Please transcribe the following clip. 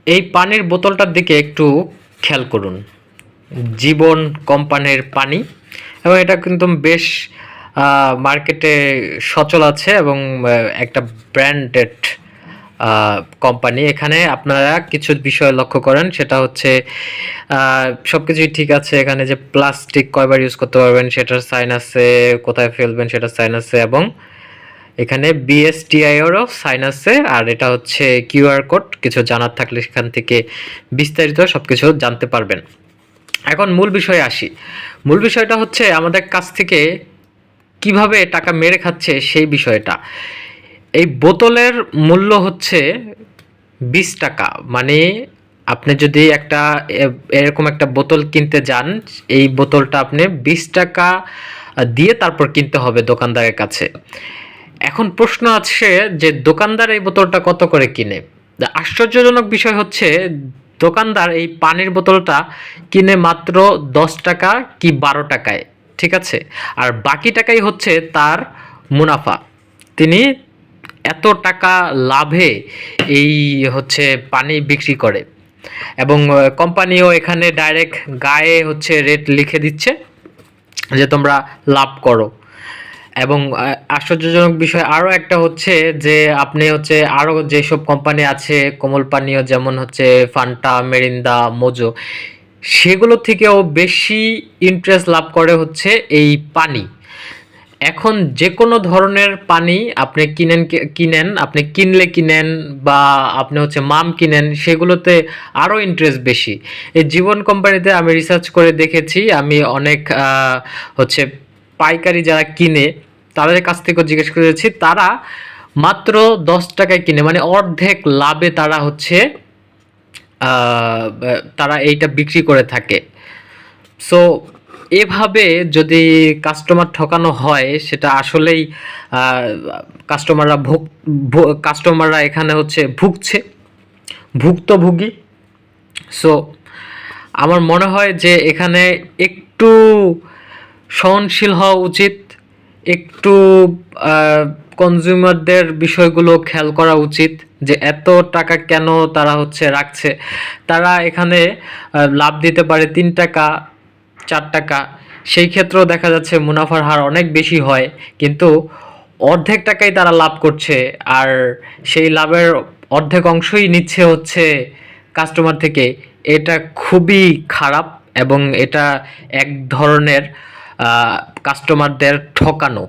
এই পানির বোতলটার দিকে একটু খেয়াল করুন। জীবন কোম্পানির পানি, এবং এটা কিন্তু বেশ মার্কেটে সচল আছে এবং একটা ব্র্যান্ডেড কোম্পানি। এখানে আপনারা কিছু বিষয় লক্ষ্য করেন, সেটা হচ্ছে সব কিছুই ঠিক আছে। এখানে যে প্লাস্টিক কয়বার ইউজ করতে পারবেন সেটার সাইন আছে, কোথায় ফেলবেন সেটার সাইন আছে, এবং এখানে বিএসটিআইয়েরও সাইন আছে। আর এটা হচ্ছে কিউআর কোড, কিছু জানার থাকলে সেখান থেকে বিস্তারিত সব কিছু জানতে পারবেন। এখন মূল বিষয়ে আসি। মূল বিষয়টা হচ্ছে আমাদের কাছ থেকে কিভাবে টাকা মেরে খাচ্ছে সেই বিষয়টা। এই বোতলের মূল্য হচ্ছে 20 টাকা। মানে আপনি যদি একটা এরকম একটা বোতল কিনতে যান, এই বোতলটা আপনি 20 টাকা দিয়ে তারপর কিনতে হবে দোকানদারের কাছে। এখন প্রশ্ন আছে যে দোকানদার এই বোতলটা কত করে কিনে। আশ্চর্যজনক বিষয় হচ্ছে দোকানদার এই পানির বোতলটা কিনে মাত্র 10 টাকা কি 12 টাকায়, ঠিক আছে। আর বাকি টাকাই হচ্ছে তার মুনাফা। তিনি এত টাকা লাভে এই হচ্ছে পানি বিক্রি করে, এবং কোম্পানিও এখানে ডাইরেক্ট গায়ে হচ্ছে রেট লিখে দিচ্ছে যে তোমরা লাভ করো। এবং আশ্চর্যজনক বিষয় আরও একটা হচ্ছে যে আপনি হচ্ছে আরও যেসব কোম্পানি আছে কোমল পানীয়, যেমন হচ্ছে ফান্টা, মেরিন্দা, মোজো, সেগুলো থেকেও বেশি ইন্টারেস্ট লাভ করে হচ্ছে এই পানি। এখন যে কোনো ধরনের পানি আপনি কিনেন, আপনি কিনেন বা আপনি হচ্ছে মাম কিনেন, সেগুলোতে আরও ইন্টারেস্ট বেশি। এই জীবন কোম্পানিতে আমি রিসার্চ করে দেখেছি, আমি অনেক হচ্ছে পাইকারি যারা কিনে তাদের কাছ থেকেও জিজ্ঞেস করেছি, তারা মাত্র 10 টাকায় কিনে, মানে অর্ধেক লাভে তারা হচ্ছে তারা এইটা বিক্রি করে থাকে। সো এভাবে যদি কাস্টমার ঠকানো হয় সেটা আসলেই কাস্টমাররা কাস্টমাররা এখানে হচ্ছে ভুক্তভোগী। সো আমার মনে হয় যে এখানে একটু সহনশীল হওয়া উচিত, একটু কনজিউমারদের বিষয়গুলো খেয়াল করা উচিত যে এত টাকা কেন তারা হচ্ছে রাখছে। তারা এখানে লাভ দিতে পারে 3 টাকা, 4 টাকা, সেই ক্ষেত্রেও দেখা যাচ্ছে মুনাফার হার অনেক বেশি হয়, কিন্তু অর্ধেক টাকাই তারা লাভ করছে, আর সেই লাভের অর্ধেক অংশই নিচ্ছে হচ্ছে কাস্টমার থেকে। এটা খুবই খারাপ, এবং এটা এক ধরনের কাস্টমারদের ঠকানো।